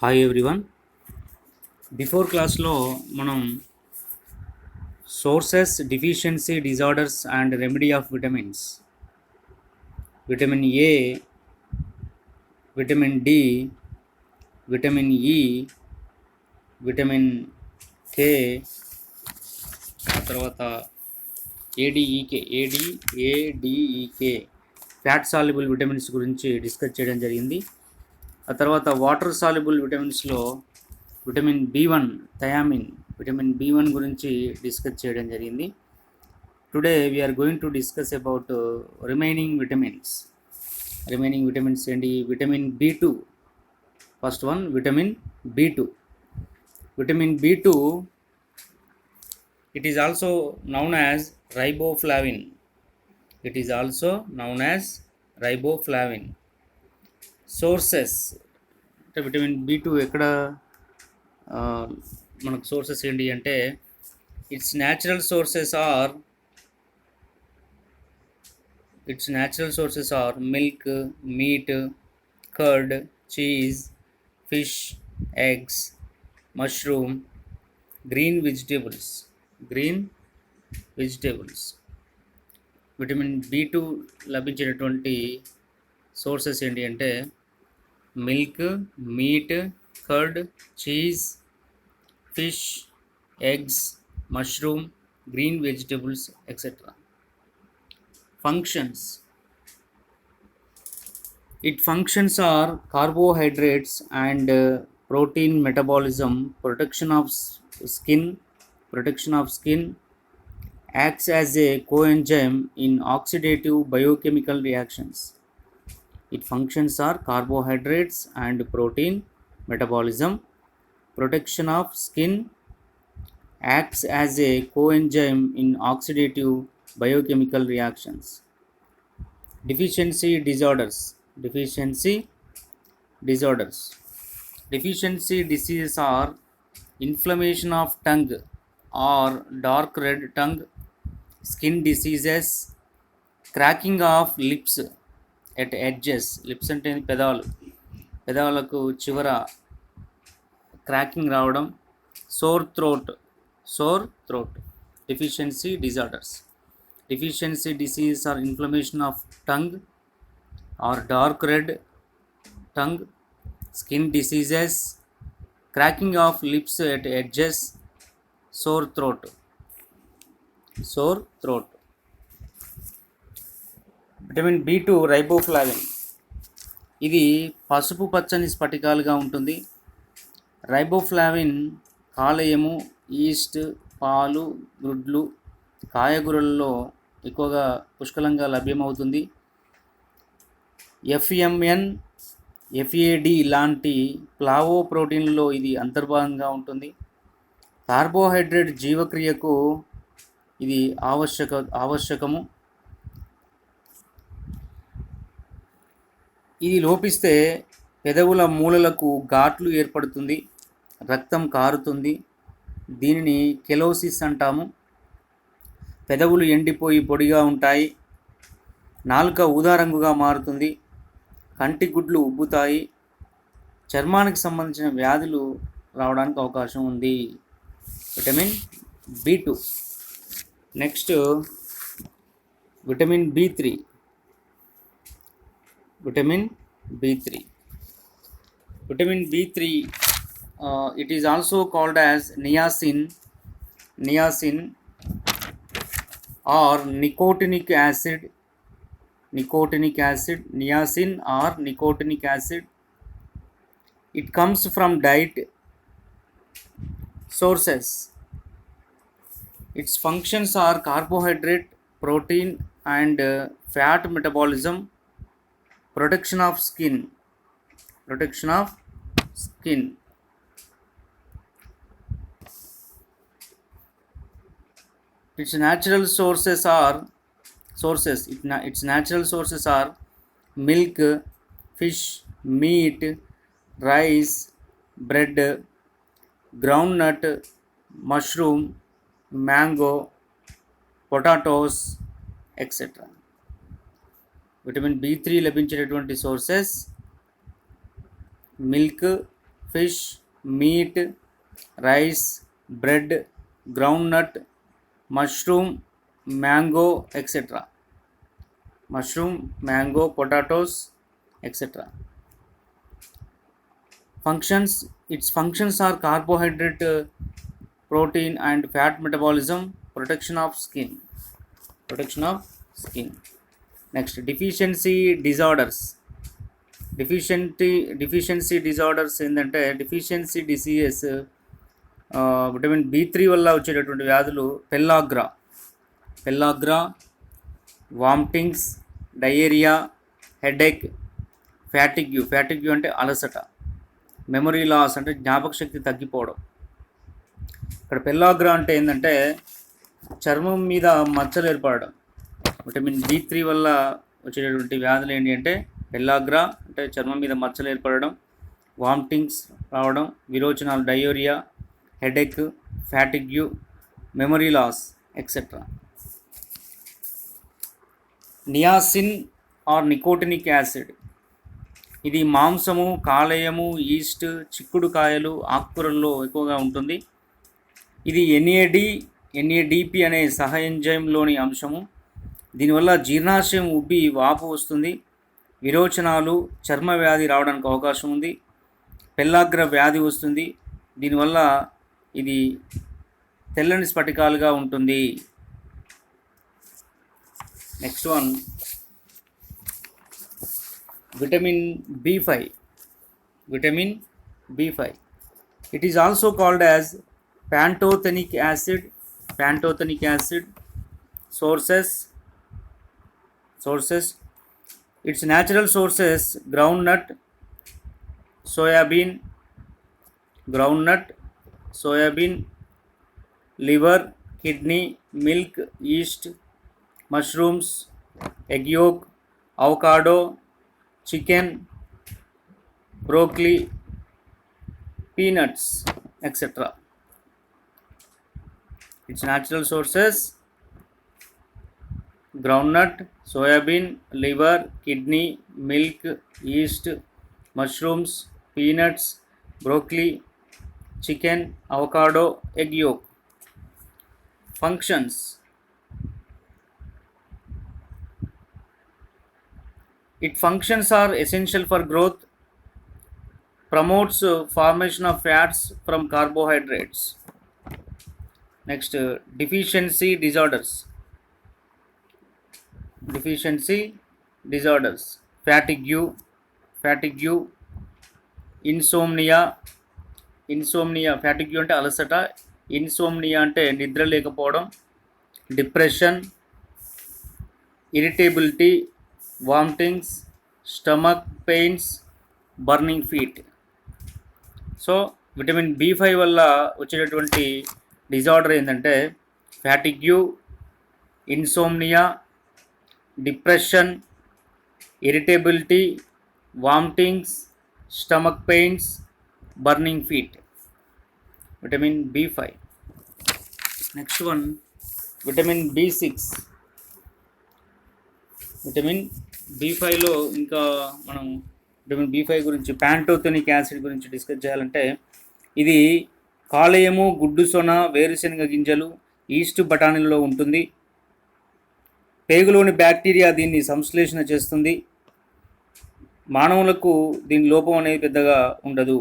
Hi everyone. Before క్లాస్లో మనం sources, deficiency, disorders and remedy of vitamins, vitamin A, vitamin D, vitamin E, vitamin K, తర్వాత ADEK fat soluble vitamins గురించి discuss చేయడం జరిగింది. ఆ తర్వాత వాటర్ సాల్యుబుల్ విటమిన్స్లో vitamin B one thiamine, vitamin B one గురించి డిస్కస్ చేయడం జరిగింది. Today we're going to discuss about remaining vitamins ఏంటి? Vitamin B two. First one vitamin B two. Vitamin B two, it is also known as riboflavin. Sources అంటే vitamin B two ఎక్కడ మనకు sources ఏంటి అంటే its natural sources are milk, meat, curd, cheese, fish, eggs, mushroom, green vegetables. Vitamin B two లభించేటటువంటి sources ఏంటి అంటే milk, meat, curd, cheese, fish, eggs, mushroom, green vegetables etcetera. Functions. Its functions are carbohydrates and protein metabolism, protection of skin, acts as a coenzyme in oxidative biochemical reactions. Its functions are carbohydrates and protein metabolism, protection of skin, acts as a coenzyme in oxidative biochemical reactions. Deficiency diseases are inflammation of tongue or dark red tongue, skin diseases, cracking of lips at edges. Lips అంటే పెదాలకు చివర cracking రావడం, sore throat. Deficiency diseases are inflammation of tongue or dark red tongue, skin diseases, cracking of lips at edges, sore throat. Vitamin B two riboflavin. ఇది పసుపు పచ్చని స్ఫటికాలుగా ఉంటుంది. Riboflavin కాలేయము, east, పాలు, గుడ్లు, కాయగూరలలో ఎక్కువగా పుష్కలంగా లభ్యమవుతుంది. ఎఫ్ఎంఎన్, ఎఫ్ఏడి లాంటి ప్లావో ప్రోటీన్లలో ఇది అంతర్భాగంగా ఉంటుంది. కార్బోహైడ్రేట్ జీవక్రియకు ఇది ఆవశ్యకము. ఇది లోపిస్తే పెదవుల మూలలకు ఘాట్లు ఏర్పడుతుంది, రక్తం కారుతుంది. దీనిని కెలోసిస్ అంటాము. పెదవులు ఎండిపోయి పొడిగా ఉంటాయి, నాలుక ఊదా రంగుగా మారుతుంది, కంటి గుడ్లు ఉబ్బుతాయి, చర్మానికి సంబంధించిన వ్యాధులు రావడానికి అవకాశం ఉంది. Vitamin B two. నెక్స్ట్ విటమిన్ బి3. It is also called as niacin or nicotinic acid. Niacin or nicotinic acid. It comes from diet. Sources. Its functions are carbohydrate, protein and fat metabolism, protection of skin. Its natural sources are milk, fish, meat, rice, bread, groundnut, mushroom, mango, potatoes, etc. Vitamin బి3 లభించేటటువంటి sources milk, fish, meat, rice, bread, groundnut, mushroom, mango, etc. Mushroom, mango, potatoes, etc. Functions. Its functions are carbohydrate, protein and fat metabolism, protection of skin. Protection of skin. Next, deficiency disorders. Deficiency disorders ఏంటంటే deficiency diseases, vitamin B3 వల్ల వచ్చేటటువంటి వ్యాధులు pellagra, vomitings, diarrhoea, headache, fatigue అంటే అలసట, memory loss అంటే జ్ఞాపక శక్తి తగ్గిపోవడం. ఇక్కడ పెల్లాగ్రా అంటే ఏంటంటే చర్మం మీద మచ్చలు ఏర్పడడం. విటమిన్ B3 వల్ల వచ్చేటటువంటి వ్యాధులు ఏంటి అంటే పెల్లాగ్రా అంటే చర్మం మీద మచ్చలు ఏర్పడడం, వామిటింగ్స్ రావడం, విరోచనాలు, diarrhoea, headache, fatigue, memory loss, etcetera. Niacin or nicotinic acid. ఇది మాంసము, కాలేయము, ఈస్ట్, చిక్కుడుకాయలు, ఆకుకూరల్లో ఎక్కువగా ఉంటుంది. ఇది NADP అనే సహ ఎంజైమ్లోని అంశము. దీనివల్ల జీర్ణాశయం ఉబ్బి వాపు వస్తుంది. విరోచనాలు, చర్మ వ్యాధి రావడానికి అవకాశం ఉంది. పెల్లాగ్ర వ్యాధి వస్తుంది. దీనివల్ల ఇది తెల్లని స్ఫటికాలుగా ఉంటుంది. Next one, vitamin B5. Vitamin B5. It is also called as pantothenic acid. Sources. Its natural sources: groundnut, soybean, liver, kidney, milk, yeast, mushrooms, egg yolk, avocado, chicken, broccoli, peanuts, etc. Its natural sources: groundnut, soybean, liver, kidney, milk, yeast, mushrooms, peanuts, broccoli, chicken, avocado, egg yolk. Functions. Its functions are essential for growth, promotes formation of fats from carbohydrates. Next, deficiency disorders. Fatigue, insomnia. Fatigue అంటే అలసట, insomnia అంటే నిద్ర లేకపోవడం, depression, irritability, vomitings, stomach pains, burning feet. So vitamin B5 వల్ల వచ్చేటటువంటి disorder ఏంటంటే fatigue, insomnia, depression, irritability, vomitings, stomach pains, burning feet. Vitamin B5. Next one, vitamin B6. Vitamin B5లో ఇంకా మనం విటమిన్ B5 గురించి, ప్యాంటోథెనిక్ యాసిడ్ గురించి discuss చేయాలంటే ఇది కాలేయము, గుడ్డు సొన, వేరుశనగ గింజలు, ఈస్ట్ బఠానీలలో ఉంటుంది. పేగులోని బ్యాక్టీరియా దీన్ని సంశ్లేషణ చేస్తుంది. మానవులకు దీని లోపం అనేది పెద్దగా ఉండదు.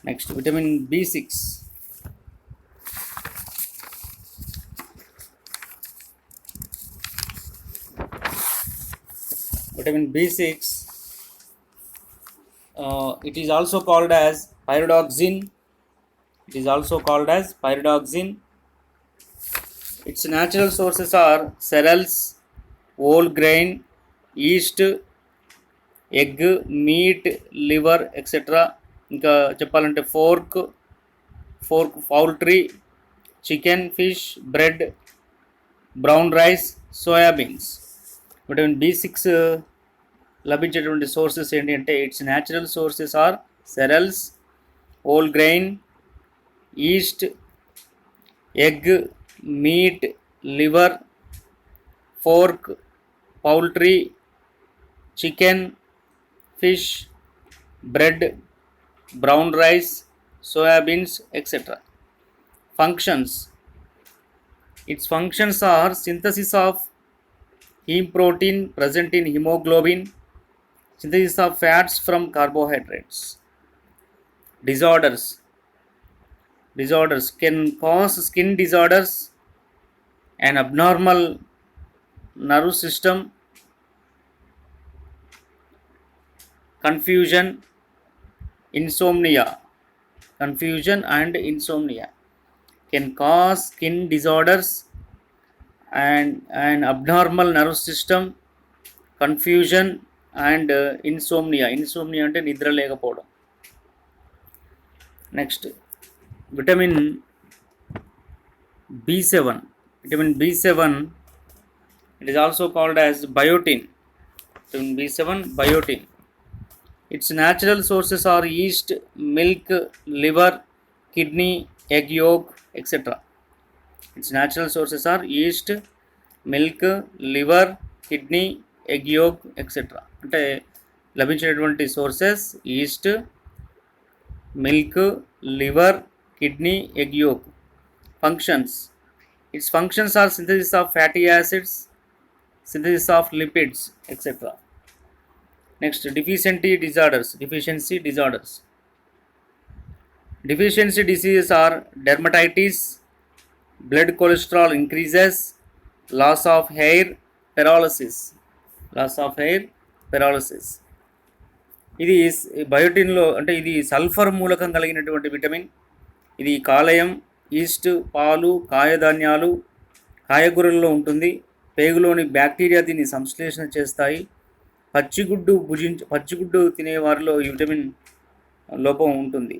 Next, vitamin B6. Vitamin B6, it is also called as pyridoxine. Its natural sources are cereals, whole grain, yeast, egg, meat, liver, etc. ఇంకా చెప్పాలంటే pork, poultry, chicken, fish, bread, brown rice, soybeans. Vitamin B6 లభించేటువంటి sources ఏంటి అంటే its natural sources are cereals, whole grain, yeast, egg, meat, liver, pork, poultry, chicken, fish, bread, brown rice, soya beans, etc. Functions. Its functions are synthesis of heme protein present in hemoglobin, synthesis of fats from carbohydrates. Disorders. Disorders can cause skin disorders, an abnormal nervous system, confusion, insomnia. Confusion and insomnia can cause skin disorders and an abnormal nervous system, confusion and insomnia. Insomnia అంటే నిద్ర లేకపోవడం. Next vitamin B7. Vitamin B7, it is also called as biotin. Vitamin B7 biotin. Its natural sources are yeast, milk, liver, kidney, egg yolk, etc. Its natural sources are yeast, milk, liver, kidney, egg yolk, etc. అంటే లభించినటువంటి sources yeast, milk, liver, kidney, egg yolk. Functions. Its functions are synthesis of fatty acids, synthesis of lipids, etc. Next, deficiency disorders. Deficiency diseases are dermatitis, blood cholesterol increases, loss of hair, paralysis. ఇది బయోటిన్లో అంటే ఇది sulphur మూలకం కలిగినటువంటి vitamin. ఇది కాలేయం, east, పాలు, కాయధాన్యాలు, కాయగూరల్లో ఉంటుంది. పేగులోని బ్యాక్టీరియా దీన్ని సంశ్లేషణ చేస్తాయి. పచ్చిగుడ్డు తినే వారిలో ఈ విటమిన్ లోపం ఉంటుంది.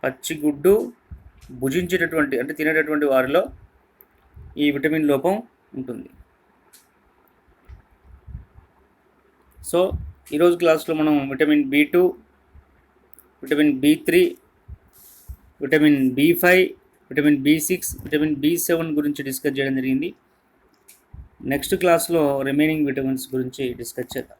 పచ్చిగుడ్డు భుజించేటటువంటి అంటే తినేటటువంటి వారిలో ఈ విటమిన్ లోపం ఉంటుంది. సో ఈరోజు క్లాస్లో మనం vitamin B2, vitamin B3, vitamin B5, vitamin B6, vitamin B7 గురించి డిస్కస్ చేయడం జరిగింది. నెక్స్ట్ క్లాస్లో రిమైనింగ్ విటమిన్స్ గురించి డిస్కస్ చేద్దాం.